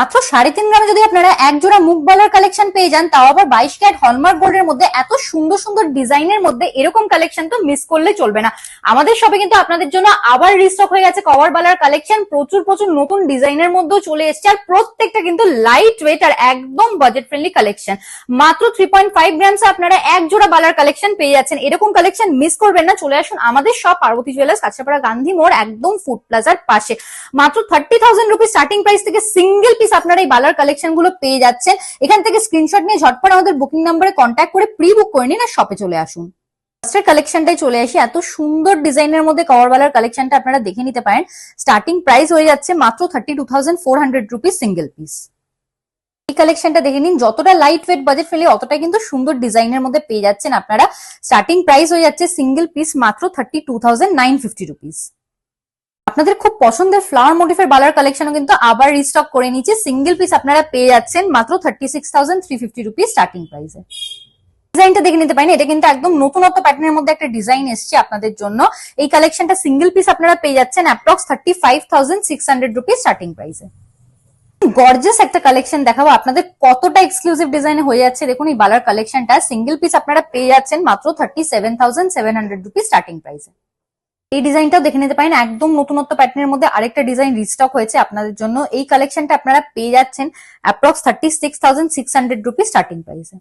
মাত্র 3.5 গ্রামে যদি আপনারা এক জোড়া মুখ বালার কালেকশন পেয়ে যান, তাও আবার 22 ক্যারেট হলমার্ক গোল্ডের মধ্যে এত সুন্দর সুন্দর ডিজাইনের মধ্যে, এরকম কালেকশন তো মিস করলে চলবে না। আমাদের শপে কিন্তু আপনাদের জন্য আবার রিস্টক হয়ে গেছে কভার বালার কালেকশন। প্রচুর প্রচুর নতুন ডিজাইনের মধ্যেও চলে এসেছে, আর প্রত্যেকটা কিন্তু লাইট ওয়েট আর একদম বাজেট ফ্রেন্ডলি কালেকশন। মাত্র 3.5 গ্রামসে আপনারা এক জোড়া বালার কালেকশন পেয়ে যাচ্ছেন। এরকম কালেকশন মিস করবেন না। চলে আসুন আমাদের শপ পার্বতী জুয়েলার্স, কাছাপাড়া গান্ধী মোড়, একদম ফুড প্লাজার পাশে। মাত্র 30,000 রুপিস স্টার্টিং প্রাইস থেকে সিঙ্গেল পিস আপনারা এই বালার কালেকশন গুলো পেয়ে যাচ্ছেন। এখান থেকে স্ক্রিনশট নিয়ে ঝটপট আমাদের বুকিং নাম্বারে কন্ট্যাক্ট করে প্রি বুক করে নিন আর শপে চলে আসুন। ফার্স্টের কালেকশনটাই চলে আসি। এত সুন্দর ডিজাইনের মধ্যে কভার বালার কালেকশনটা আপনারা দেখে নিতে পারেন। স্টার্টিং প্রাইস হয়ে যাচ্ছে মাত্র 32,400 রুপিস সিঙ্গেল পিস। এই কালেকশনটা দেখে নিন, যতটা লাইট ওয়েট বাজেট ফ্রেন্ডলি অতটা কিন্তু সুন্দর ডিজাইনের মধ্যে পেয়ে যাচ্ছেন আপনারা। স্টার্টিং প্রাইস হয়ে যাচ্ছে সিঙ্গেল পিস মাত্র 32,950 রুপিস। আপনাদের খুব পছন্দের ফ্লাওয়ার মোটিফের বালার কালেকশনও কিন্তু আবার রিস্টক করে নিচ্ছে। সিঙ্গেল পিস আপনারা পেয়ে যাচ্ছেন মাত্র 36,350 রুপিস স্টার্টিং প্রাইসে। ডিজাইনটা দেখে নিতে পারেন, এটা কিন্তু একদম নতুনত্ব প্যাটার্নের মধ্যে একটা ডিজাইন এসছে আপনাদের জন্য। এই কালেকশনটা সিঙ্গেল পিস আপনারা পেয়ে যাচ্ছেন অ্যাপ্রক্স 35,600 রুপিস স্টার্টিং প্রাইসে। গর্জিয়াস একটা কালেকশন দেখাবো আপনাদের, কতটা এক্সক্লুসিভ ডিজাইনে হয়ে যাচ্ছে দেখুন। এই বালার কালেকশনটা সিঙ্গেল পিস আপনারা পেয়ে যাচ্ছেন মাত্র 37,700 রুপিস স্টার্টিং প্রাইসে। এই ডিজাইনটাও দেখে নিতে পারেন, একদম নতুনত্ব প্যাটার্নের মধ্যে আরেকটা ডিজাইন রিস্টক হয়েছে আপনাদের জন্য। এই কালেকশনটা আপনারা পেয়ে যাচ্ছেন অ্যাপ্রক্স 36,600 রুপিস স্টার্টিং প্রাইসে।